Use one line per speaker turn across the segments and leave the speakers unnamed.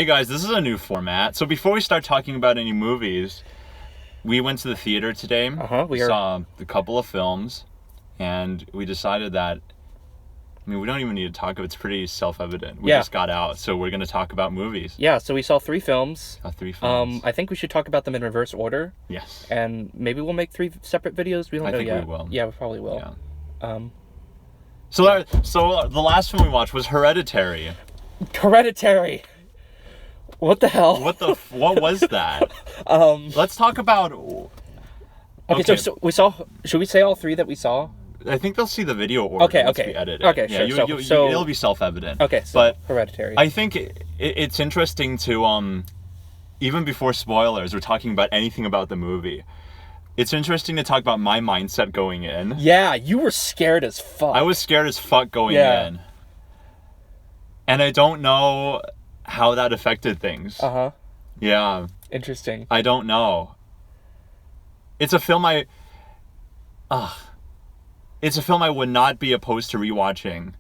Hey guys, this is a new format. So before we start talking about any movies, we went to the theater today. We saw a couple of films, and we decided that, we don't even need to talk about it. It's pretty self-evident. We just got out, so we're going to talk about movies.
Yeah, so we saw 3 films.
Three films.
I think we should talk about them in reverse order.
Yes.
And maybe we'll make 3 separate videos. We don't know yet. I think
we will.
Yeah, we probably will.
Yeah. So the last film we watched was Hereditary.
Hereditary! What the hell?
What was that? Let's talk about...
Okay, so we saw... Should we say all 3 that we saw?
I think they'll see the video order once we edit it.
Okay,
yeah,
sure. So
it'll be self-evident.
Okay, so
but
Hereditary.
I think it's interesting to, even before spoilers or talking about anything about the movie, it's interesting to talk about my mindset going in.
Yeah, you were scared as fuck.
I was scared as fuck going in. And I don't know how that affected things.
Uh-huh.
Yeah.
Interesting.
I don't know. It's a film It's a film I would not be opposed to rewatching,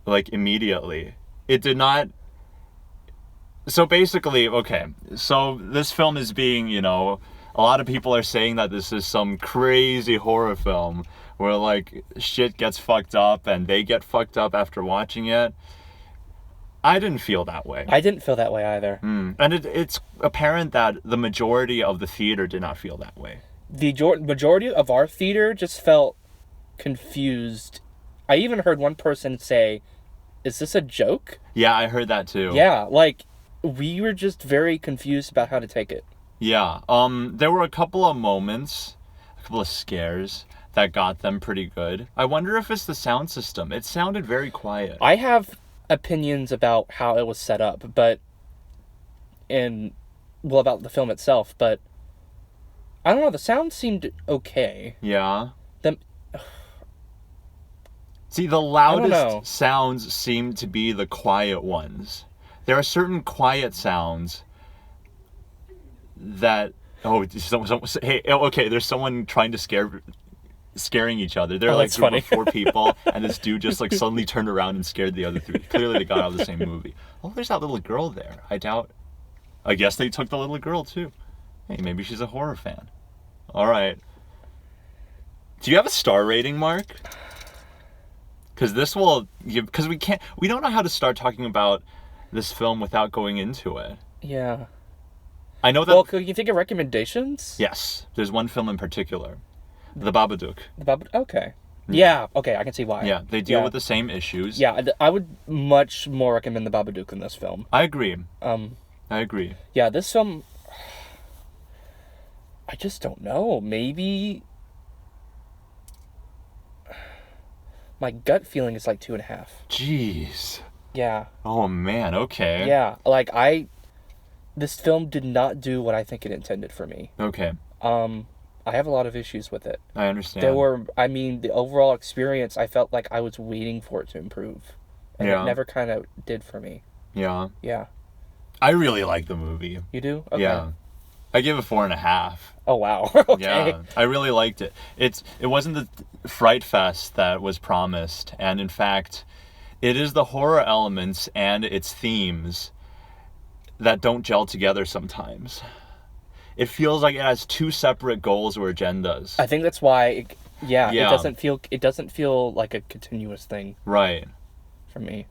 immediately. It did not... So basically, okay, so this film is being, a lot of people are saying that this is some crazy horror film where, shit gets fucked up and they get fucked up after watching it. I didn't feel that way.
I didn't feel that way either.
And it's apparent that the majority of the theater did not feel that way.
The majority of our theater just felt confused. I even heard one person say, "Is this a joke?"
Yeah, I heard that too.
Yeah, we were just very confused about how to take it.
Yeah, there were a couple of moments, a couple of scares that got them pretty good. I wonder if it's the sound system. It sounded very quiet.
I have opinions about how it was set up, about the film itself, but I don't know, the sound seemed okay.
Yeah. See, the loudest sounds seem to be the quiet ones. There are certain quiet sounds that... there's someone trying to scaring each other. They're a group of 4 people, and this dude just suddenly turned around and scared the other 3. Clearly they got out of the same movie. Oh, there's that little girl there. I guess they took the little girl too. Hey, maybe she's a horror fan. All right. Do you have a star rating, Mark? Because we don't know how to start talking about this film without going into it.
Yeah.
I know that...
Well, can you think of recommendations?
Yes. There's one film in particular. The Babadook.
Okay. Yeah, okay, I can see why.
Yeah, they deal with the same issues.
Yeah, I would much more recommend The Babadook than this film.
I agree. Yeah,
this film... I just don't know. Maybe... My gut feeling is 2.5.
Jeez.
Yeah.
Oh, man, okay.
Yeah, this film did not do what I think it intended for me.
Okay.
I have a lot of issues with it.
I understand.
The overall experience, I felt like I was waiting for it to improve. And it never kind of did for me.
Yeah.
Yeah.
I really like the movie.
You do? Okay.
Yeah. I give it 4.5.
Oh, wow. Okay.
Yeah, I really liked it. It wasn't the fright fest that was promised, and in fact, it is the horror elements and its themes that don't gel together sometimes. It feels like it has 2 separate goals or agendas.
I think that's why, it doesn't feel like a continuous thing.
Right.
For me.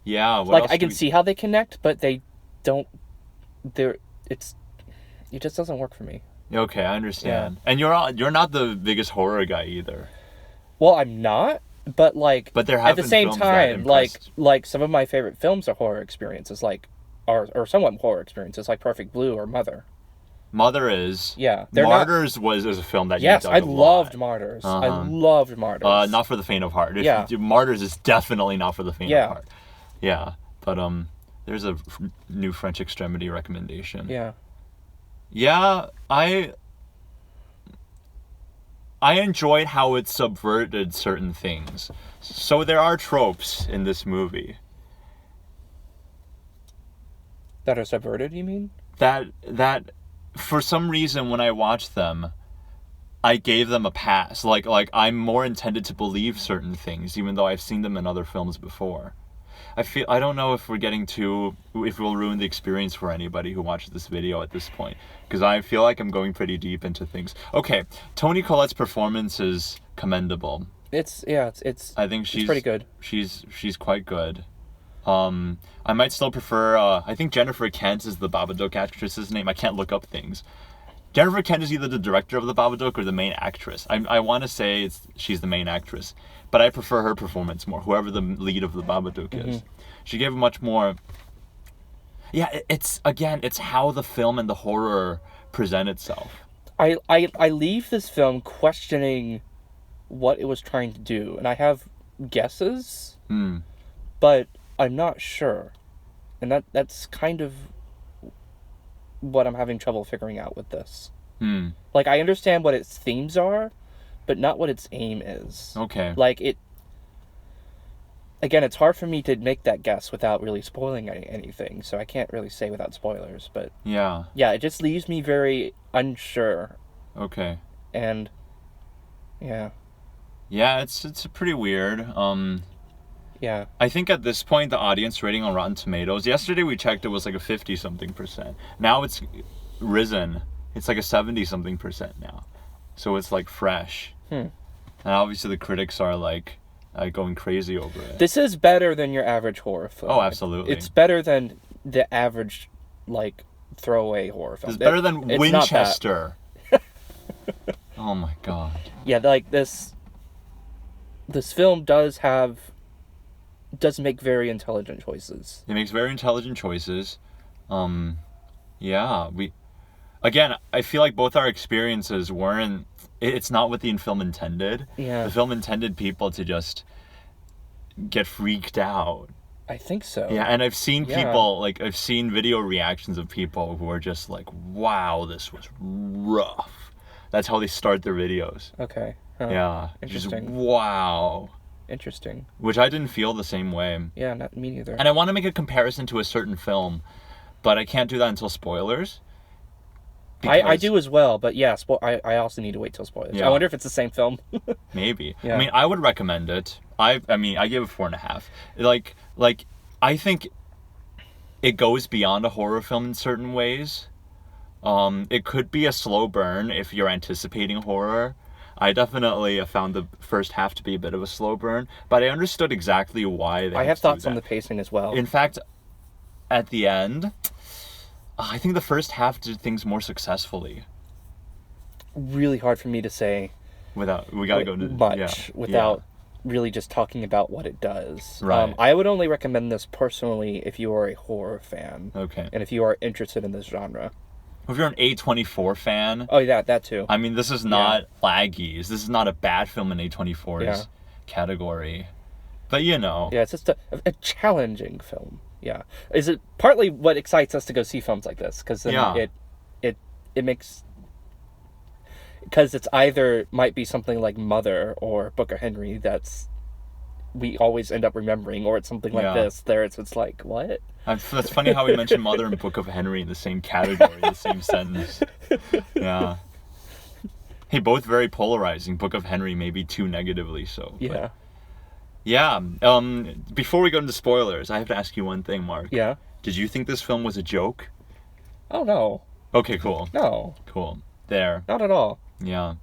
Yeah.
I can see how they connect, but they don't. It just doesn't work for me.
Okay, I understand. Yeah. And you're not the biggest horror guy either.
Well, I'm not, but
there have
at the same time, some of my favorite films are horror experiences, or somewhat horror experiences, like Perfect Blue or Mother.
Mother is.
Yeah.
Martyrs was a film that you dug
I loved Martyrs.
Uh-huh.
I loved Martyrs.
Not for the faint of heart. Martyrs is definitely not for the faint of heart. Yeah. But there's a new French Extremity recommendation.
Yeah.
Yeah, I enjoyed how it subverted certain things. So there are tropes in this movie.
That are subverted, you mean?
That for some reason when I watched them, I gave them a pass. I'm more intended to believe certain things, even though I've seen them in other films before. I don't know if if we'll ruin the experience for anybody who watches this video at this point, because I feel like I'm going pretty deep into things. Okay, Toni Collette's performance is commendable.
I think she's pretty good.
She's quite good. I might still prefer, I think Jennifer Kent is the Babadook actress's name. I can't look up things. Jennifer Kent is either the director of the Babadook or the main actress. I want to say she's the main actress, but I prefer her performance more, whoever the lead of the Babadook is. She gave a much more... Yeah, it's how the film and the horror present itself.
I leave this film questioning what it was trying to do, and I have guesses, but I'm not sure. And that's kind of what I'm having trouble figuring out with this. Like, I understand what its themes are, but not what its aim is.
Okay.
Like, again, it's hard for me to make that guess without really spoiling anything, so I can't really say without spoilers, but...
Yeah,
it just leaves me very unsure.
Okay.
And, yeah.
Yeah, it's pretty weird.
Yeah.
I think at this point, the audience rating on Rotten Tomatoes, yesterday we checked, it was like a 50-something%. Now it's risen. It's like a 70-something% now. So it's like fresh. And obviously the critics are like going crazy over it.
This is better than your average horror film.
Oh, absolutely.
It's better than the average, like, throwaway horror film.
It's better than Winchester. Oh my god.
Yeah, like, this film does make very intelligent choices.
It makes very intelligent choices. Yeah, again, I feel like both our experiences weren't... It's not what the film intended.
Yeah.
The film intended people to just get freaked out.
I think so.
Yeah, and I've seen people, like, I've seen video reactions of people who are just like, wow, this was rough. That's how they start their videos.
Okay.
Yeah.
Interesting.
Just, wow.
Interesting.
Which I didn't feel the same way.
Yeah, not me neither.
And I want to make a comparison to a certain film, but I can't do that until spoilers.
I do as well, but yeah, I also need to wait till spoilers.
Yeah.
I wonder if it's the same film.
Maybe.
Yeah.
I mean, I would recommend it. I give it 4.5. Like, I think it goes beyond a horror film in certain ways. It could be a slow burn if you're anticipating horror. I definitely found the first half to be a bit of a slow burn, but I understood exactly why they
I have thoughts on the pacing as well.
In fact, at the end, I think the first half did things more successfully.
Really hard for me to say.
We gotta go into
much without really just talking about what it does.
Right.
I would only recommend this personally if you are a horror fan.
Okay.
And if you are interested in this genre.
If you're an A24 fan...
Oh, yeah, that too.
I mean, this is not Laggies. This is not a bad film in A24's category. But, you know...
Yeah, it's just a challenging film. Yeah. Is it partly what excites us to go see films like this? Because it makes... Because it's either might be something like Mother or Book of Henry that's... we always end up remembering, or it's something like this. It's like, what?
That's funny how we mentioned Mother and Book of Henry in the same category, the same sentence. Yeah. Hey, both very polarizing. Book of Henry maybe too negatively so.
Yeah.
But yeah. Before we go into spoilers, I have to ask you one thing, Mark.
Yeah.
Did you think this film was a joke?
Oh, no.
Okay, cool.
No.
Cool. There.
Not at all.
Yeah.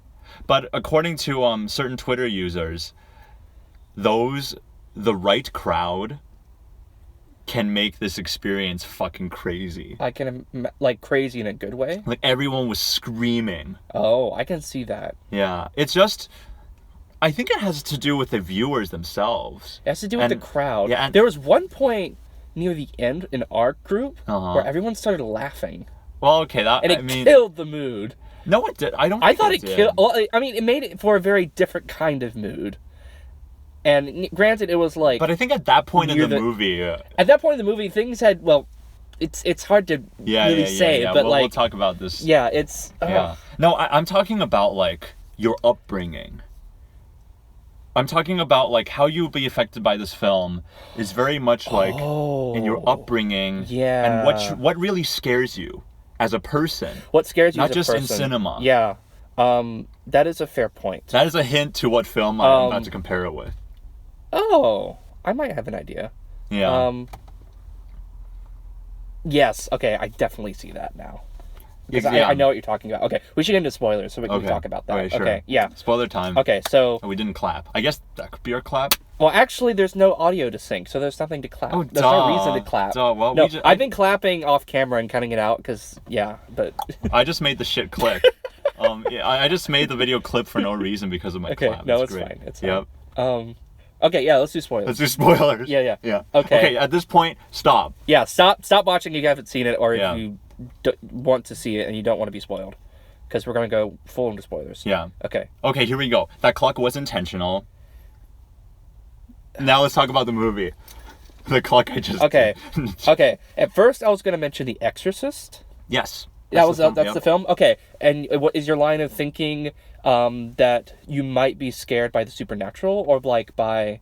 But according to certain Twitter users, the right crowd can make this experience fucking crazy.
Like crazy in a good way?
Like, everyone was screaming.
Oh, I can see that.
Yeah. It's just... I think it has to do with the viewers themselves.
It has to do with the crowd.
Yeah, and
there was one point near the end in our group where everyone started laughing.
Well, okay,
and it killed the mood.
No, it did.
I thought it killed... Well, I mean, it made it for a very different kind of mood. And granted, it was like...
But I think at that point in the movie...
At that point in the movie, things had... Well, it's hard to really say, but
we'll talk about this.
Yeah, it's...
Yeah. No, I'm talking about, like, your upbringing. I'm talking about, like, how you'll be affected by this film is very much, like, in your upbringing.
Yeah.
And what really scares you as a person.
What scares you
as
a person.
Not just in cinema.
Yeah. That is a fair point.
That is a hint to what film I'm about to compare it with.
Oh, I might have an idea.
Yeah.
Yes. Okay, I definitely see that now. Because
Yeah.
I know what you're talking about. Okay, we should get into spoilers so we can talk about that.
Okay, sure.
Okay, yeah.
Spoiler time.
Okay, so...
Oh, we didn't clap. I guess that could be our clap.
Well, actually, there's no audio to sync, so there's nothing to clap.
Oh,
there's no reason to clap.
Well,
no, I've been clapping off camera and cutting it out because, yeah, but...
I just made the shit click. Yeah, I just made the video clip for no reason because of my clap.
No, it's fine. It's fine.
Yep.
Okay, yeah, let's do spoilers.
Let's do spoilers.
Yeah.
Yeah.
Okay.
Okay, at this point, stop.
Yeah, stop watching if you haven't seen it or if you want to see it and you don't want to be spoiled. Because we're going to go full into spoilers.
Yeah.
Okay.
Okay, here we go. That clock was intentional. Now let's talk about the movie. The clock I just...
Okay. Okay. At first, I was going to mention The Exorcist.
Yes.
That's the film? Okay. And what is your line of thinking that you might be scared by the supernatural or like by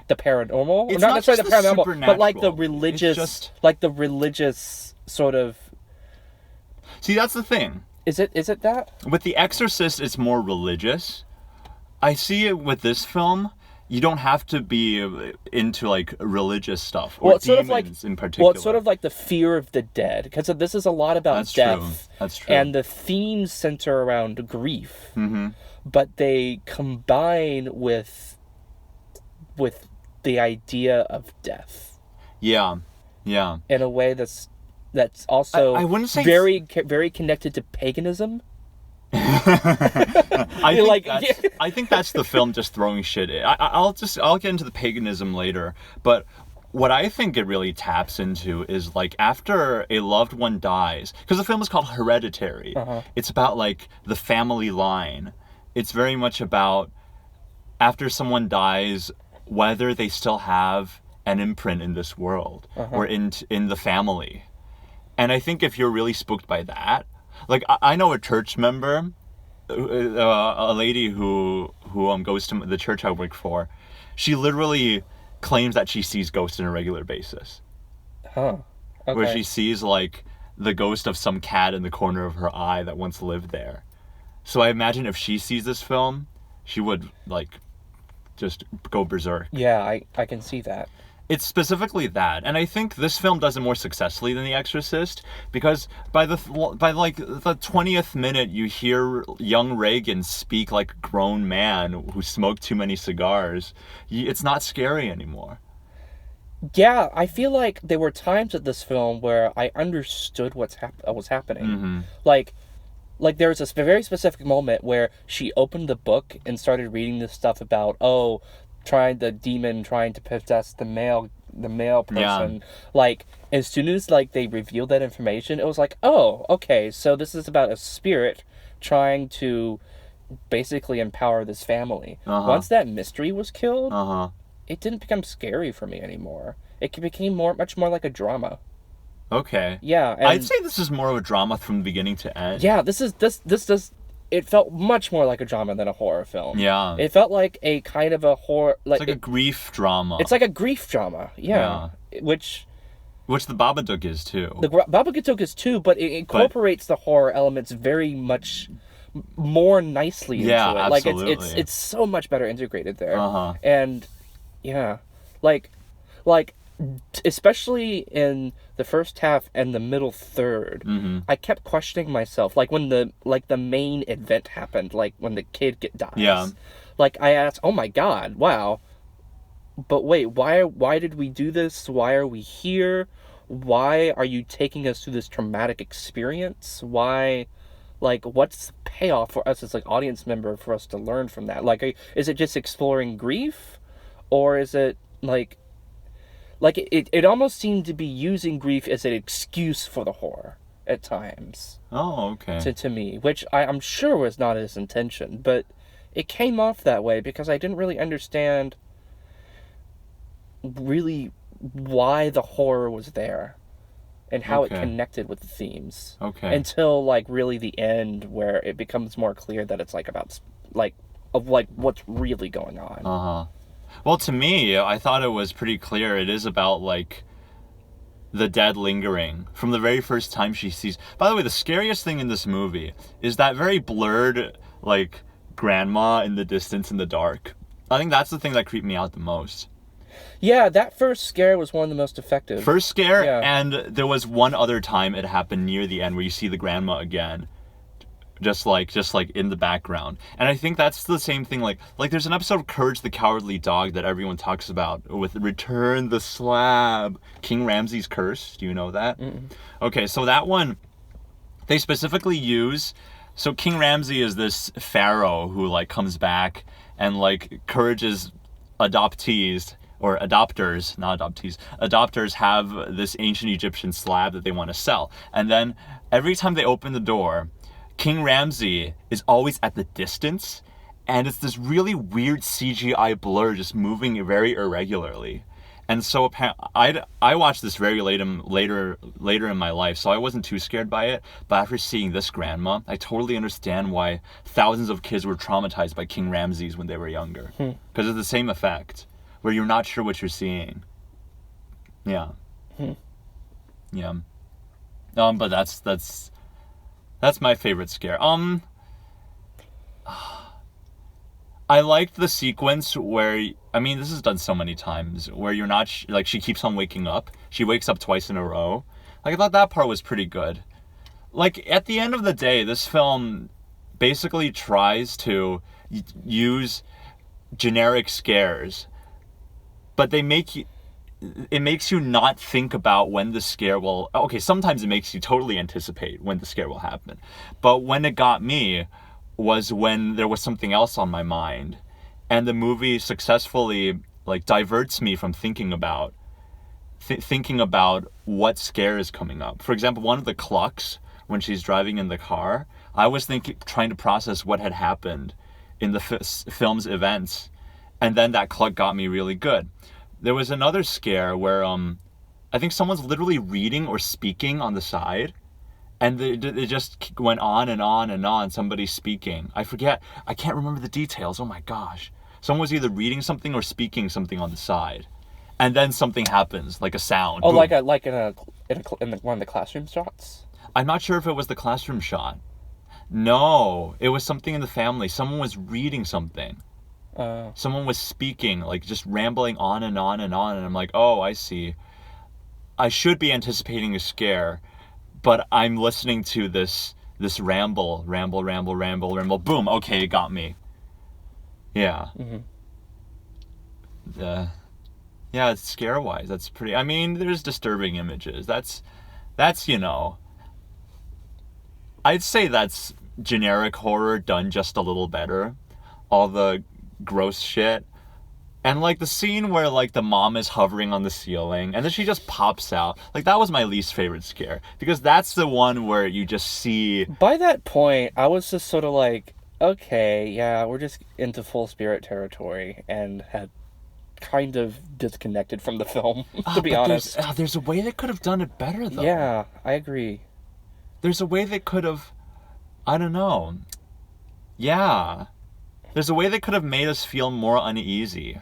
the paranormal?
It's
not necessarily the paranormal, but like the
religious...
like the religious sort of...
See, that's the thing.
Is it that?
With The Exorcist, it's more religious. I see it with this film. You don't have to be into like religious stuff or demons sort of like, in particular.
Well, it's sort of like the fear of the dead, because this is a lot about death.
That's true.
And the themes center around grief,
mm-hmm.
but they combine with the idea of death.
Yeah.
In a way that's also
I wouldn't say
very connected to paganism.
I think that's the film just throwing shit in. I'll get into the paganism later, but what I think it really taps into is like after a loved one dies, because the film is called Hereditary.
Uh-huh.
It's about like the family line. It's very much about after someone dies, whether they still have an imprint in this world or in the family. And I think if you're really spooked by that, like I know a church member, a lady who goes to the church I work for. She literally claims that she sees ghosts on a regular basis.
Huh. Okay.
Where she sees like the ghost of some cat in the corner of her eye that once lived there. So I imagine if she sees this film, she would like just go berserk.
Yeah, I can see that.
It's specifically that, and I think this film does it more successfully than The Exorcist because by the 20th minute you hear young Reagan speak like a grown man who smoked too many cigars. It's not scary anymore.
Yeah, I feel like there were times at this film where I understood what was happening.
Mm-hmm.
Like there was a very specific moment where she opened the book and started reading this stuff about the demon trying to possess the male person.
Yeah.
Like as soon as like they revealed that information, it was like, oh, okay, so this is about a spirit trying to basically empower this family. Once that mystery was killed, it didn't become scary for me anymore. It became much more like a drama.
Okay.
Yeah,
I'd say this is more of a drama from the beginning to end.
Yeah, this does. It felt much more like a drama than a horror film.
Yeah.
It felt like a kind of a horror...
It's like a grief drama.
It's like a grief drama, yeah. Which
the Babadook is too.
The Babadook is too, but it incorporates the horror elements very much more nicely into it.
Absolutely.
Like, it's so much better integrated there.
And,
yeah. Like, especially in the first half and the middle third, I kept questioning myself. Like when the main event happened, like when the kid dies.
Yeah.
Like I asked, oh my god, wow. But wait, why did we do this? Why are we here? Why are you taking us through this traumatic experience? Why, like, what's the payoff for us as like audience member for us to learn from that? Like, is it just exploring grief, or is it like it almost seemed to be using grief as an excuse for the horror at times.
Oh, okay.
To me, which I'm sure was not his intention, but it came off that way because I didn't really understand really why the horror was there and how it connected with the themes.
Okay.
Until like really the end where it becomes more clear that it's like about what's really going on.
Well, to me, I thought it was pretty clear. It is about, like, the dead lingering from the very first time she sees... By the way, the scariest thing in this movie is that very blurred, like, grandma in the distance in the dark. I think that's the thing that creeped me out the most.
Yeah, that first scare was one of the most effective.
First scare,
Yeah.
and there was one other time it happened near the end where you see the grandma again. Just like in the background. And I think that's the same thing, like there's an episode of Courage the Cowardly Dog that everyone talks about with Return the Slab, King Ramsay's Curse. Do you know that?
Mm-mm.
Okay, so that one, they specifically use, so King Ramsay is this pharaoh who like comes back, and like Courage's adoptees, or adopters, not adoptees, adopters have this ancient Egyptian slab that they want to sell. And then every time they open the door, King Ramsay is always at the distance, and it's this really weird CGI blur just moving very irregularly. And so I watched this very later in my life, so I wasn't too scared by it. But after seeing this grandma, I totally understand why thousands of kids were traumatized by King Ramses when they were younger. Because it's the same effect, where you're not sure what you're seeing. Yeah. Yeah. But that's my favorite scare. I liked the sequence where, I mean, this is done so many times, where you're not, like, she keeps on waking up. She wakes up twice in a row. Like, I thought that part was pretty good. Like, at the end of the day, this film basically tries to use generic scares, but it makes you not think about when the scare will, okay, sometimes it makes you totally anticipate when the scare will happen. But when it got me was when there was something else on my mind, and the movie successfully like diverts me from thinking about what scare is coming up. For example, one of the clocks when she's driving in the car, I was trying to process what had happened in the film's events, and then that clock got me really good. There was another scare where I think someone's literally reading or speaking on the side, and it just went on and on and on, somebody speaking. I forget. I can't remember the details. Oh my gosh. Someone was either reading something or speaking something on the side. And then something happens, like a sound.
Oh,
boom.
like in one of the classroom shots?
I'm not sure if it was the classroom shot. No, it was something in the family. Someone was reading something. Someone was speaking, like just rambling on and on and on. And I'm like, oh, I see. I should be anticipating a scare, but I'm listening to this ramble. Boom. Okay, it got me. Yeah. Yeah, it's scare-wise. That's pretty. I mean, there's disturbing images. That's I'd say that's generic horror done just a little better. All the gross shit. And like the scene where like the mom is hovering on the ceiling and then she just pops out. Like that was my least favorite scare, because that's the one where you just see.
By that point, I was just sort of like, okay, yeah, we're just into full spirit territory, and had kind of disconnected from the film, to be honest.
There's a way they could have done it better though.
Yeah, I agree. There's
a way they could have, I don't know. Yeah. There's a way they could have made us feel more uneasy.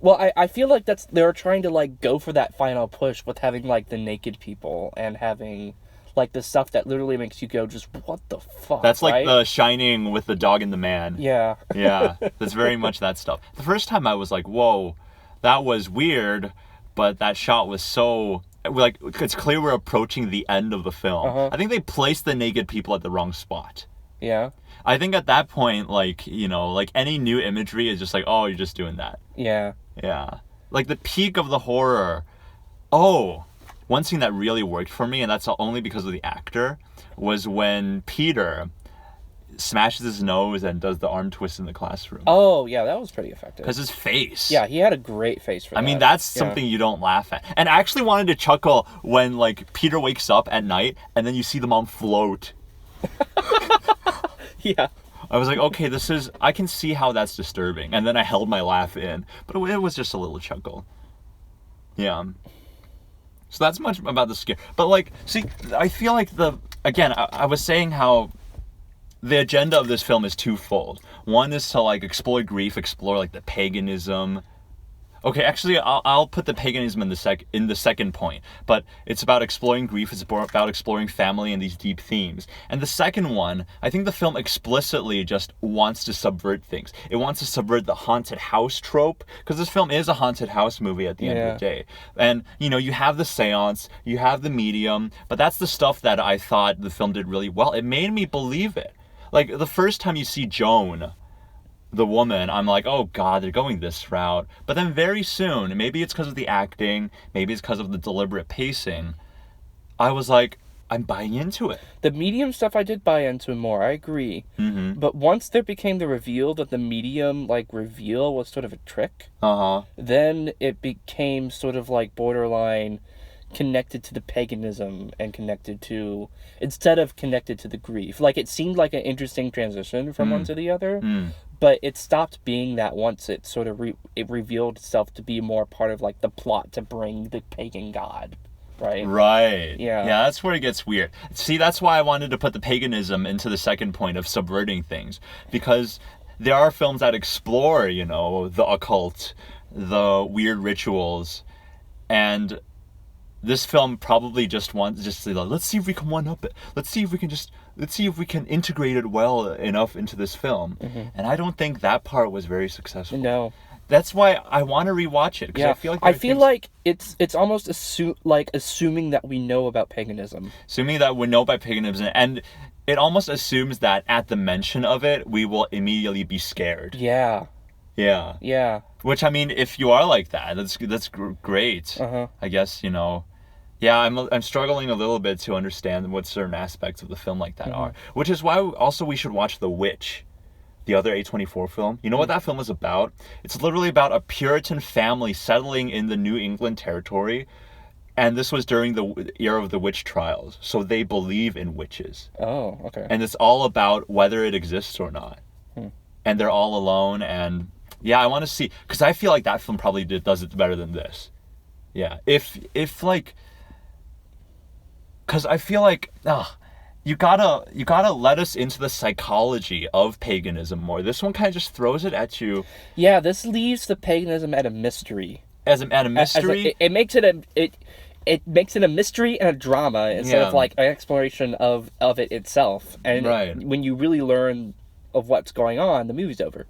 Well, I feel like they were trying to like go for that final push with having like the naked people and having like the stuff that literally makes you go just, what the fuck?
That's like The Shining with the dog and the man.
Yeah.
Yeah, that's very much that stuff. The first time I was like, whoa, that was weird, but that shot was so, like, it's clear we're approaching the end of the film. I think they placed the naked people at the wrong spot.
Yeah.
I think at that point, like, you know, like any new imagery is just like, oh, you're just doing that.
Yeah.
Yeah. Like the peak of the horror. Oh, one scene that really worked for me, and that's only because of the actor, was when Peter smashes his nose and does the arm twist in the classroom.
Oh, yeah, that was pretty effective.
Because his face.
Yeah, he had a great face for that.
I mean, that's something you don't laugh at. And I actually wanted to chuckle when, like, Peter wakes up at night and then you see the mom float.
Yeah.
I was like, okay, I can see how that's disturbing. And then I held my laugh in. But it was just a little chuckle. Yeah. So that's much about the scare. But, like, see, I feel like I was saying how the agenda of this film is twofold. One is to, like, explore grief, explore, like, the paganism. Okay, actually, I'll put the paganism in the second point, but it's about exploring grief. It's about exploring family and these deep themes. And the second one, I think the film explicitly just wants to subvert things. It wants to subvert the haunted house trope, because this film is a haunted house movie at the end of the day. And you have the seance, you have the medium, but that's the stuff that I thought the film did really well. It made me believe it. Like the first time you see Joan, the woman, I'm like, oh god, they're going this route. But then very soon, maybe it's because of the acting, maybe it's because of the deliberate pacing, I was like, I'm buying into it.
The medium stuff I did buy into more, I agree.
Mm-hmm.
But once there became the reveal that the medium, reveal was sort of a trick, then it became sort of borderline connected to the paganism and instead of connected to the grief. It seemed like an interesting transition from one to the other. But it stopped being that once it sort of it revealed itself to be more part of the plot to bring the pagan god, right?
Right.
Yeah.
Yeah, that's where it gets weird. See, that's why I wanted to put the paganism into the second point of subverting things, because there are films that explore, the occult, the weird rituals, and this film probably just wants let's see if we can one up it. Let's see if we can integrate it well enough into this film. Mm-hmm. And I don't think that part was very successful.
No.
That's why I want to rewatch it.
Yeah.
I feel like
it's almost assuming that we know about paganism.
Assuming that we know about paganism, and it almost assumes that at the mention of it, we will immediately be scared.
Yeah.
Yeah.
Yeah.
Which, I mean, if you are like that, that's great. I guess, Yeah, I'm struggling a little bit to understand what certain aspects of the film like that are. Which is why also we should watch The Witch, the other A24 film. You know what that film is about? It's literally about a Puritan family settling in the New England territory. And this was during the era of the witch trials. So they believe in witches.
Oh, okay.
And it's all about whether it exists or not. And they're all alone. And yeah, I want to see, because I feel like that film probably does it better than this. Yeah. If because I feel like, you gotta let us into the psychology of paganism more. This one kind of just throws it at you.
Yeah, this leaves the paganism at a mystery.
At a mystery?
It makes it a mystery and a drama instead of an exploration of it itself. And when you really learn of what's going on, the movie's over.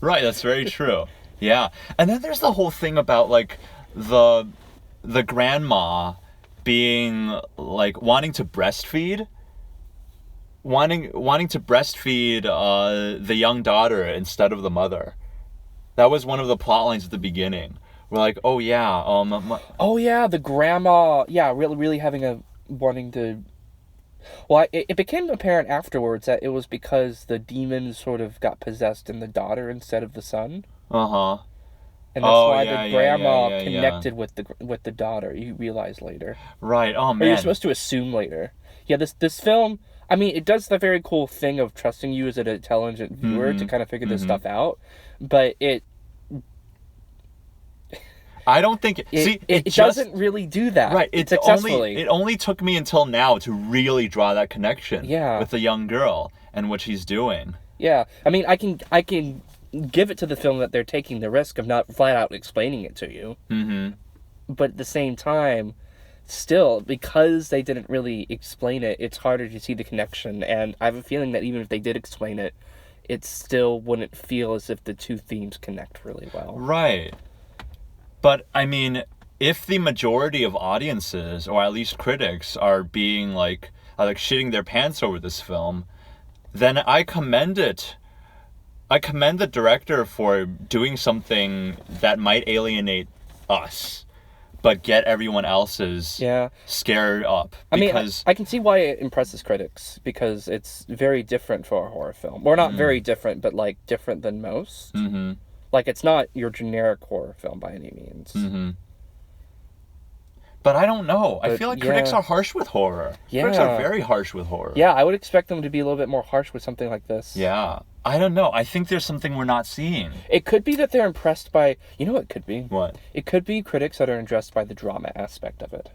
Right, that's very true. Yeah. And then there's the whole thing about the grandma being wanting to breastfeed the young daughter instead of the mother. That was one of the plot lines at the beginning. We're like, oh yeah,
the grandma, really having wanting to. Well, it became apparent afterwards that it was because the demon sort of got possessed in the daughter instead of the son. And that's why the grandma connected with the daughter. You realize later,
right? Oh man,
or you're supposed to assume later. Yeah, this film. I mean, it does the very cool thing of trusting you as an intelligent viewer to kind of figure this stuff out, but
I don't think
it doesn't really do that.
Right.
Successfully.
It only took me until now to really draw that connection.
Yeah.
With the young girl and what she's doing.
Yeah. I mean, I can give it to the film that they're taking the risk of not flat out explaining it to you. But at the same time, still, because they didn't really explain it, it's harder to see the connection. And I have a feeling that even if they did explain it, it still wouldn't feel as if the two themes connect really well.
Right. But, I mean, if the majority of audiences, or at least critics, are being, shitting their pants over this film, then I commend it. I commend the director for doing something that might alienate us, but get everyone else's scared up.
Because I can see why it impresses critics, because it's very different for a horror film. Or not very different, but, different than most. It's not your generic horror film by any means.
But I don't know. I feel like critics are harsh with horror. Yeah. Critics are very harsh with horror.
Yeah, I would expect them to be a little bit more harsh with something like this.
Yeah. I don't know. I think there's something we're not seeing.
It could be that they're impressed by... You know what it could be?
What?
It could be critics that are impressed by the drama aspect of it.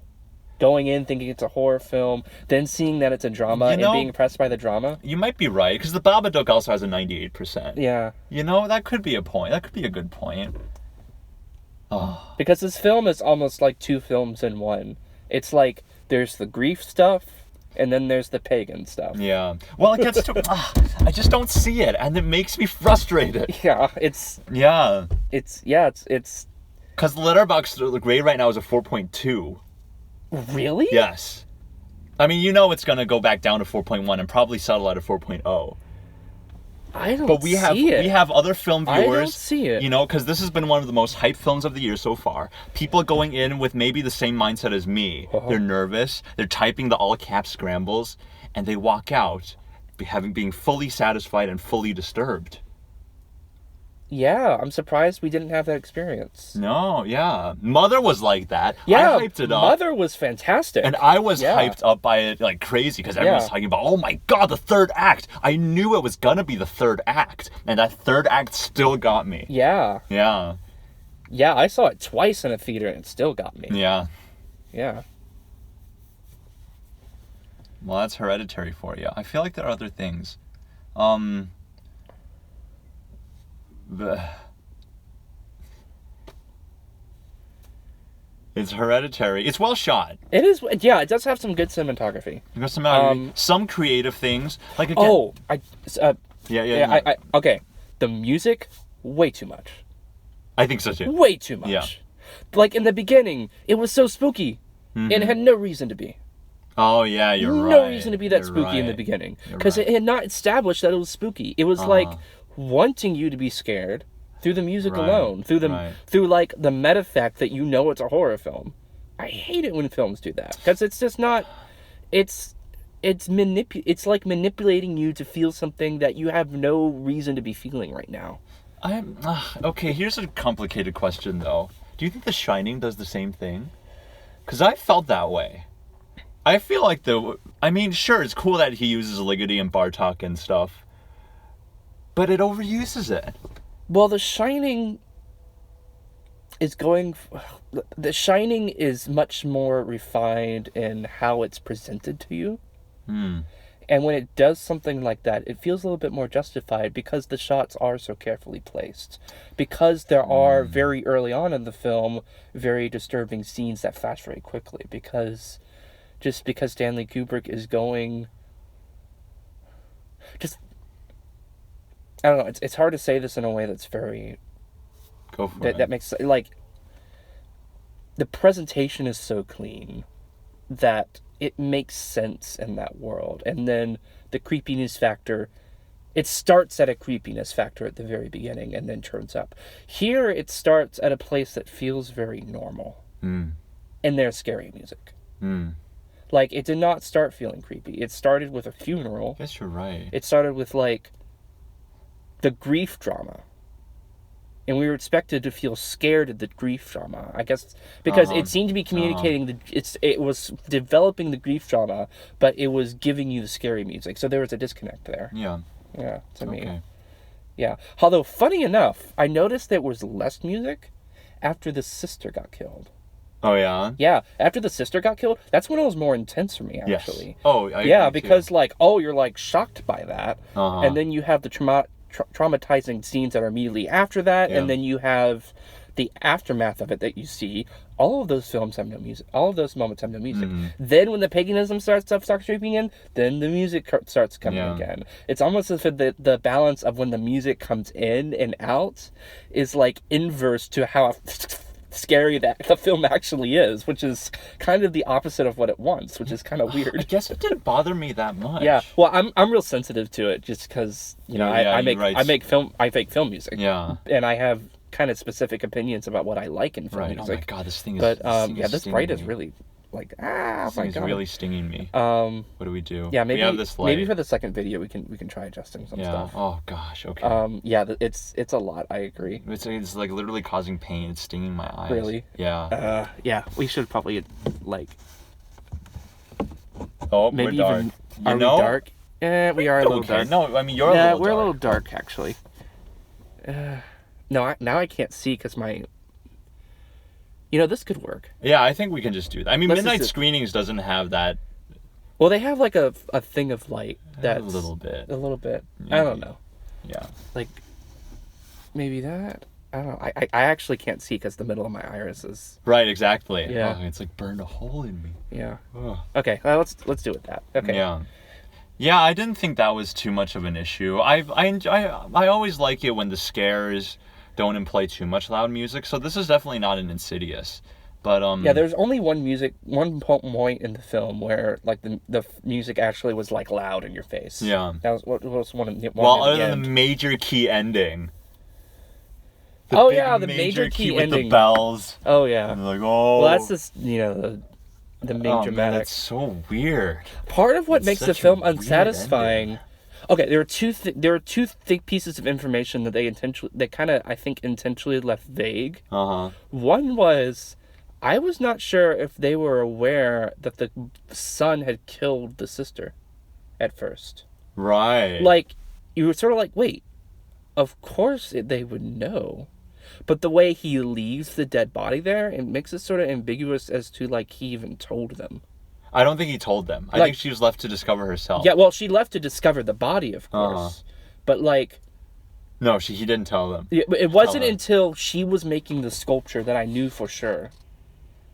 Going in thinking it's a horror film, then seeing that it's a drama and being impressed by the drama.
You might be right, because the Babadook also has a 98%.
Yeah.
That could be a point. That could be a good point. Oh.
Because this film is almost like 2 films in one. It's like there's the grief stuff, and then there's the pagan stuff.
Yeah. Well, it gets to... I just don't see it, and it makes me frustrated.
Yeah, it's...
Yeah.
It's...
Because the Letterboxd grade right now is a 4.2.
Really?
Yes. I mean, you know it's going to go back down to 4.1 and probably settle at a 4.0.
I don't
But we have other film viewers.
I don't see it.
You know, because this has been one of the most hyped films of the year so far. People going in with maybe the same mindset as me.
Uh-huh.
They're nervous. They're typing the all-caps scrambles. And they walk out being fully satisfied and fully disturbed.
Yeah, I'm surprised we didn't have that experience.
No, yeah. Mother was like that.
Yeah,
I hyped it up.
Mother was fantastic.
And I was hyped up by it like crazy because everyone was talking about, oh my god, the third act. I knew it was going to be the third act. And that third act still got me.
Yeah.
Yeah.
Yeah, I saw it twice in a theater and it still got me.
Yeah.
Yeah.
Well, that's Hereditary for you. I feel like there are other things. It's Hereditary. It's well shot.
It is. Yeah, it does have some good cinematography.
Some creative things. Like again.
Yeah. Okay, the music, way too much.
I think so too.
Way too much.
Yeah.
Like in the beginning, it was so spooky, and it had no reason to be.
Oh yeah, you're right.
No reason to be that spooky in the beginning, because it had not established that it was spooky. It was like wanting you to be scared through the music alone, through like the meta fact that you know it's a horror film. I hate it when films do that, because it's just not. It's like manipulating you to feel something that you have no reason to be feeling right now.
Okay, here's a complicated question though. Do you think The Shining does the same thing? Because I felt that way. I feel like sure, it's cool that he uses Ligeti and Bartok and stuff, but it overuses it.
Well, The Shining is much more refined in how it's presented to you. And when it does something like that, it feels a little bit more justified because the shots are so carefully placed. Because there are, very early on in the film, very disturbing scenes that flash very quickly. Because Stanley Kubrick is going... I don't know, it's hard to say this in a way that's very...
Go for it.
That makes... Like, the presentation is so clean that it makes sense in that world. And then the creepiness factor, it starts at a creepiness factor at the very beginning and then turns up. Here, it starts at a place that feels very normal. And there's scary music. Like, it did not start feeling creepy. It started with a funeral.
I guess you're right.
It started with, like, the grief drama. And we were expected to feel scared at the grief drama, I guess, because it seemed to be communicating it was developing the grief drama, but it was giving you the scary music. So there was a disconnect there.
Yeah.
Yeah, to me. Yeah. Although, funny enough, I noticed there was less music after the sister got killed.
Oh, yeah?
Yeah, after the sister got killed, that's when it was more intense for me, actually.
Yes. Oh, I agree
because,
too.
like, you're, like, shocked by that, and then you have the traumatizing scenes that are immediately after that, and then you have the aftermath of it that you see. All of those films have no music. All of those moments have no music. Then when the paganism starts creeping in, then the music starts coming again. It's almost as if the balance of when the music comes in and out is like inverse to how scary that the film actually is, which is kind of the opposite of what it wants, which is kind of weird.
I guess it didn't bother me that much.
Yeah, well, I'm real sensitive to it just because I make film music.
Yeah,
and I have kind of specific opinions about what I like in film music.
Oh my god, this thing is.
But this bright is really like
this thing is really stinging me.
What
do we do?
Yeah, maybe
we have this light.
Maybe for the second video we can try adjusting some stuff.
Oh gosh. Okay.
It's a lot. I agree.
It's like literally causing pain. It's stinging my eyes.
Really?
Yeah.
Yeah. We should probably like.
Oh,
maybe
we're dark.
even. We dark? We are a little dark.
No, I mean you're a little dark.
We're a little dark actually. No, now I can't see because my. This could work.
Yeah, I think we can just do that. I mean, Midnight Screenings doesn't have that.
Well, they have like a thing of light that's...
A little bit.
A little bit.
Maybe.
I don't know.
Yeah.
Like, maybe that? I don't know. I actually can't see because the middle of my iris is...
Right, exactly.
Yeah.
Oh, it's like burned a hole in me.
Yeah.
Ugh.
Okay, let's do it that. Okay.
Yeah. Yeah, I didn't think that was too much of an issue. I always like it when the scares don't employ too much loud music, so this is definitely not an Insidious. But
Yeah, there's only one point in the film where like the music actually was like loud in your face.
Yeah.
That was what was one of the
well, other than the major key ending.
The major key
with
ending
the bells.
Oh yeah.
And like, oh.
Well, that's just the main dramatic.
Man, that's so weird.
Part of what makes the film unsatisfying.
Ending.
Okay, there are two thick pieces of information that they kind of I think intentionally left vague. One was, I was not sure if they were aware that the son had killed the sister at first.
Right.
Like, you were sort of like, wait, of course they would know. But the way he leaves the dead body there, it makes it sort of ambiguous as to, like, he even told them.
I don't think he told them. I think she was left to discover herself.
Yeah, well, she left to discover the body, of course. But, like...
No, he didn't tell them.
It wasn't until she was making the sculpture that I knew for sure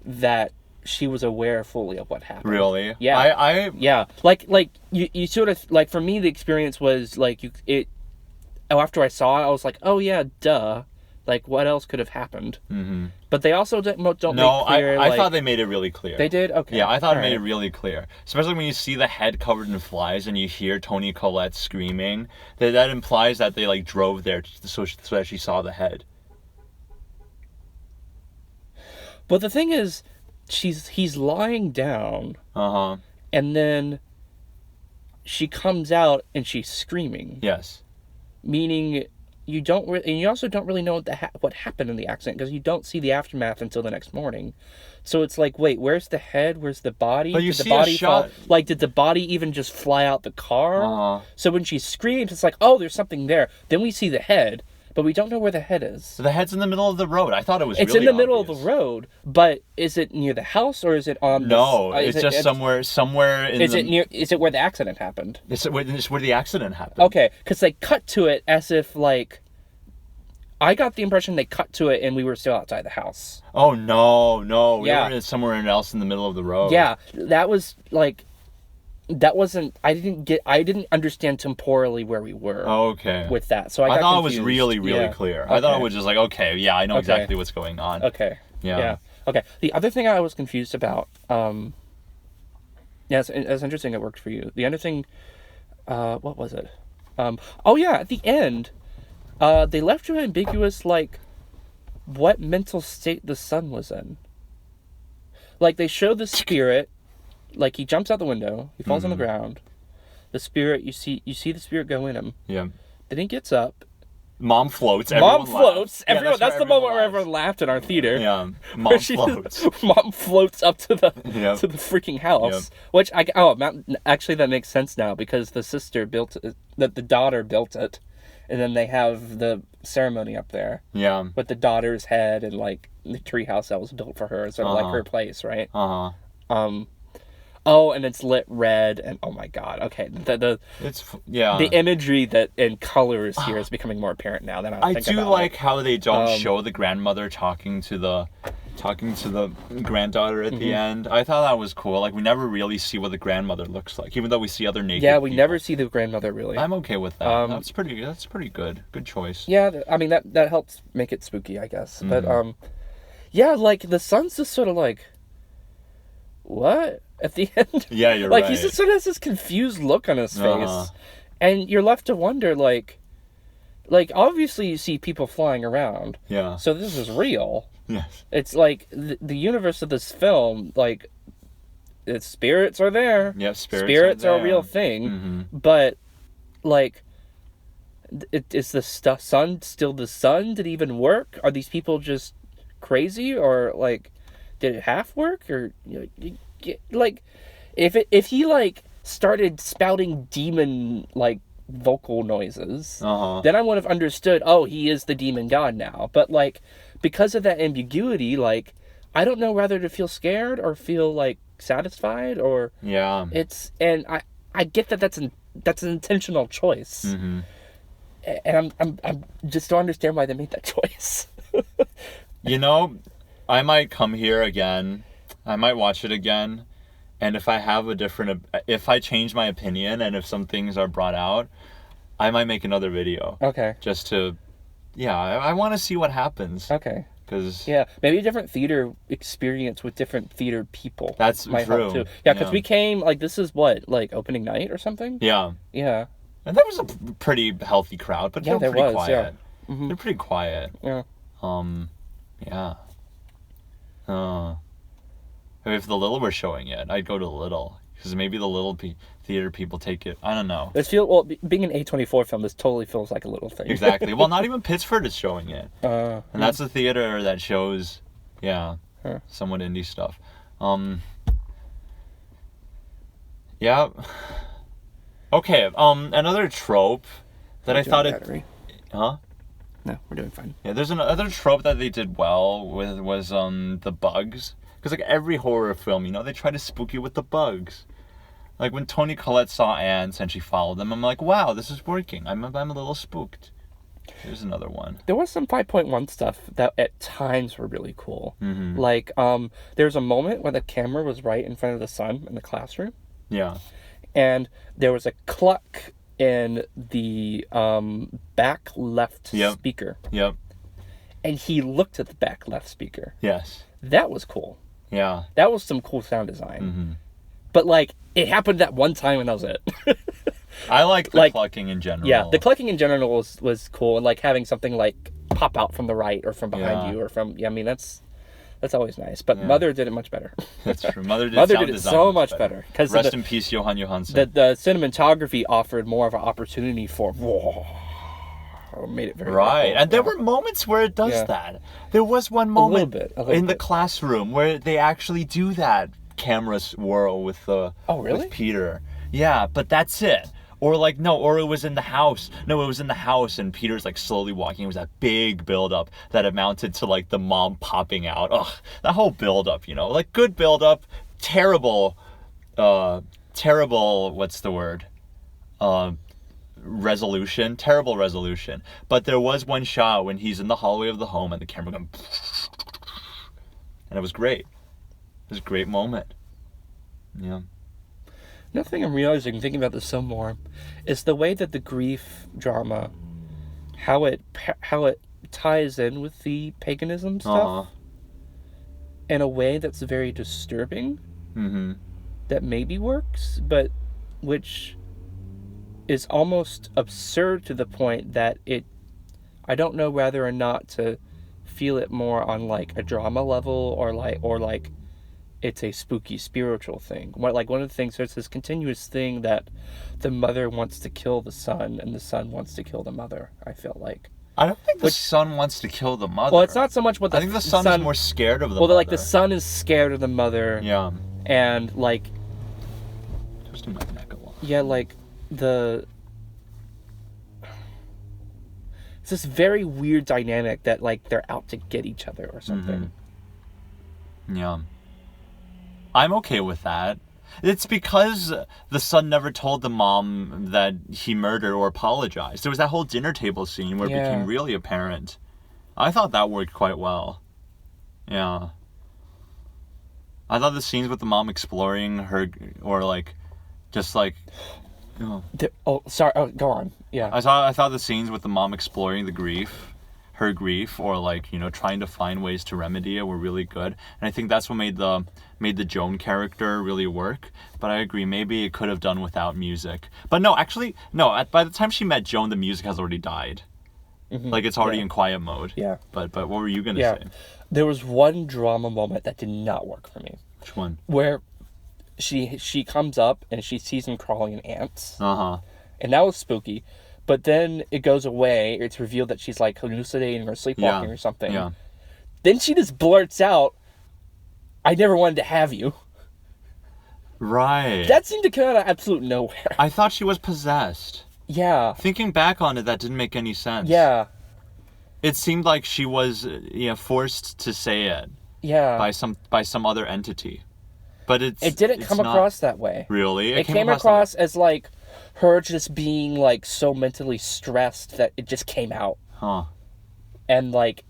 that she was aware fully of what happened.
Really?
Yeah. Yeah. Like you sort of, like, for me, the experience was, like, after I saw it, I was like, oh, yeah, duh. Like, what else could have happened? Mm-hmm. But they also don't make clear...
I thought they made it really clear.
They did? Okay.
Yeah, I thought it made it really clear. Especially when you see the head covered in flies and you hear Toni Collette screaming. That implies that they, like, drove there so that she saw the head.
But the thing is, he's lying down. And then she comes out and she's screaming.
Yes.
Meaning... and you also don't really know what happened in the accident because you don't see the aftermath until the next morning. So it's like, wait, where's the head? Where's the body?
But you see a shot.
Like, did the body even just fly out the car? So when she screams, it's like, oh, there's something there. Then we see the head, but we don't know where the head is.
So the head's in the middle of the road. I thought it was really
It's in the middle
obvious.
of the road, but is it near the house or is it on?
No, it's just somewhere in.
Is it where the accident happened?
It's where the accident happened.
Okay, because they cut to it as if, like, I got the impression they cut to it and we were still outside the house.
Oh, no. We were somewhere else in the middle of the road.
Yeah, that was, like, that wasn't, I didn't understand temporally where we were.
Okay.
With that, so I got
thought
confused.
It was really, really clear.
Okay.
I thought it was just like, okay, yeah, I know exactly what's going on.
Okay.
Yeah.
Okay. The other thing I was confused about, it's interesting it worked for you. The other thing, what was it? At the end, they left you ambiguous, like, what mental state the son was in. Like, they show the spirit, like, he jumps out the window, he falls on the ground. The spirit, you see the spirit go in him.
Yeah.
Then he gets up.
Mom floats.
Mom floats.
Everyone,
that's the moment where everyone laughed in our theater.
Yeah. Mom floats.
Mom floats up to the to the freaking house. Which actually that makes sense now because the sister built it, that the daughter built it, and then they have the ceremony up there.
Yeah.
With the daughter's head and, like, the treehouse that was built for her, sort of like her place, right? And it's lit red, and oh my god, okay, the imagery that in colors here is becoming more apparent now. Than I do
like how they don't show the grandmother talking to the granddaughter at the end. I thought that was cool. Like, we never really see what the grandmother looks like, even though we see other naked people.
Never see the grandmother really.
I'm okay with that. That's pretty good. Good choice.
Yeah, I mean that helps make it spooky, I guess. But like the son's just sort of like, what? At the end.
Yeah, you're
like,
right.
He just sort of has this confused look on his face. And you're left to wonder, like, obviously you see people flying around.
Yeah.
So this is real.
Yes.
It's like the universe of this film, like, its spirits are there.
Yeah,
spirits are a real thing. But, like, is the sun still the sun? Did it even work? Are these people just crazy? Or, like, did it half work? Or, like, if he, like, started spouting demon, like, vocal noises, then I would have understood, oh, he is the demon god now. But, like, because of that ambiguity, like, I don't know whether to feel scared or feel, like, satisfied or...
Yeah.
And I get that that's an intentional choice. And I'm just don't understand why they made that choice.
You know, I might come here again. I might watch it again. And if I have if I change my opinion and if some things are brought out, I might make another video.
Okay.
Just to, I want to see what happens.
Okay.
Cause
maybe a different theater experience with different theater people.
That's
might
true.
help too. Yeah, because we came, like, this is what, like, opening night or something?
Yeah.
Yeah.
And that was a pretty healthy crowd, but they're pretty quiet. Yeah. Mm-hmm. They're pretty quiet.
Yeah.
Yeah. If the Little were showing it, I'd go to the Little. Because maybe the Little theater people take it. I don't know.
Being an A24 film, this totally feels like a Little thing.
Exactly. Well, not even Pittsford is showing it. And that's a theater that shows, somewhat indie stuff. Yeah. Okay, another trope that I thought
battery.
Huh?
No, we're doing fine.
Yeah, there's another trope that they did well with was the bugs. Because like every horror film, they try to spook you with the bugs. Like when Toni Collette saw ants and she followed them, I'm like, wow, this is working. I'm a little spooked. Here's another one.
There was some 5.1 stuff that at times were really cool.
Mm-hmm.
Like, there's a moment where the camera was right in front of the sun in the classroom.
Yeah.
And there was a cluck in the back left speaker.
Yep.
And he looked at the back left speaker.
Yes.
That was cool.
Yeah.
That was some cool sound design.
Mm-hmm.
But, like, it happened that one time and that was it.
I like the clucking in general.
Yeah, the clucking in general was cool. And, like, having something, like, pop out from the right or from behind you or from... Yeah, I mean, that's always nice. But Mother did it much better.
That's true. Mother did
it so much better.
Rest in peace, Johan Johansson.
The cinematography offered more of an opportunity for... made it very
right, and there were moments where it does that. There was one moment
a little bit.
The classroom where they actually do that camera swirl with with Peter. Yeah, but that's it. Or like or it was in the house. No, it was in the house, and Peter's like slowly walking. It was that big build-up that amounted to like the mom popping out. Ugh, that whole build-up, like good build-up, terrible. What's the word? Terrible resolution. But there was one shot when he's in the hallway of the home and the camera going, and it was great. It was a great moment. Yeah.
Another thing I'm realizing, thinking about this some more, is the way that the grief drama, how it ties in with the paganism stuff, in a way that's very disturbing.
Mm-hmm.
That maybe works, but which is almost absurd to the point that I don't know whether or not to feel it more on like a drama level or like it's a spooky spiritual thing. Like one of the things, there's this continuous thing that the mother wants to kill the son and the son wants to kill the mother, I feel like.
I don't think the son wants to kill the mother.
Well, it's not so much what
I think the son is more scared of the mother.
Well, like the son is scared of the mother.
Yeah.
And like...
Twisting my neck a lot.
Yeah, like it's this very weird dynamic that like they're out to get each other or something.
Mm-hmm. Yeah. I'm okay with that. It's because the son never told the mom that he murdered or apologized. There was that whole dinner table scene where it became really apparent. I thought that worked quite well. Yeah. I thought the scenes with the mom exploring her, or like, just like...
sorry. Oh, go on. Yeah.
I thought the scenes with the mom exploring her grief, or like trying to find ways to remedy it were really good, and I think that's what made the Joan character really work. But I agree, maybe it could have done without music. But no, actually, no. By the time she met Joan, the music has already died. Mm-hmm. Like it's already in quiet mode.
Yeah.
But what were you gonna say?
There was one drama moment that did not work for me.
Which one?
Where she comes up and she sees him crawling in ants.
Uh-huh.
And that was spooky. But then it goes away. It's revealed that she's like hallucinating or sleepwalking or something.
Yeah.
Then she just blurts out, "I never wanted to have you."
Right.
That seemed to come out of absolute nowhere.
I thought she was possessed.
Yeah.
Thinking back on it, that didn't make any sense.
Yeah.
It seemed like she was forced to say it.
Yeah.
By some other entity. But it
didn't come across that way.
Really?
It came across as like, her just being, like, so mentally stressed that it just came out.
Huh.
And, like,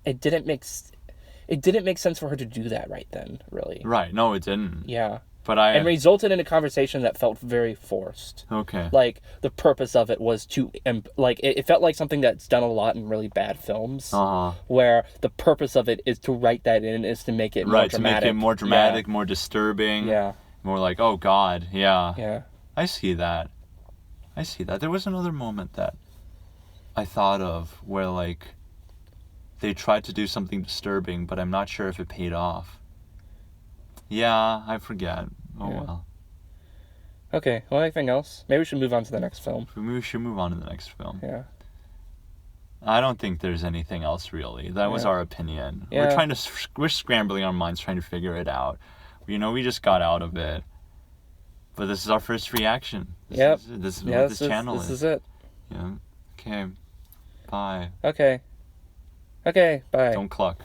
it didn't make sense for her to do that right then, really.
Right. No, it didn't.
Yeah.
But
And resulted in a conversation that felt very forced.
Okay.
Like, the purpose of it was to, like, it felt like something that's done a lot in really bad films. Where the purpose of it is to write that in, is to make it more dramatic.
Right, to make it more dramatic, more disturbing.
Yeah.
More like, oh God, yeah.
Yeah.
I see that. There was another moment that I thought of where, like, they tried to do something disturbing, but I'm not sure if it paid off. Yeah, I forget. Oh, yeah. Well.
Okay, well, anything else? Maybe we should move on to the next film.
Maybe we should move on to the next film.
Yeah.
I don't think there's anything else, really. That was our opinion.
Yeah.
We're scrambling our minds trying to figure it out. You know, we just got out of it. But this is our first reaction. This is what this channel is.
This is it.
Yeah. Okay. Bye.
Okay, bye.
Don't cluck.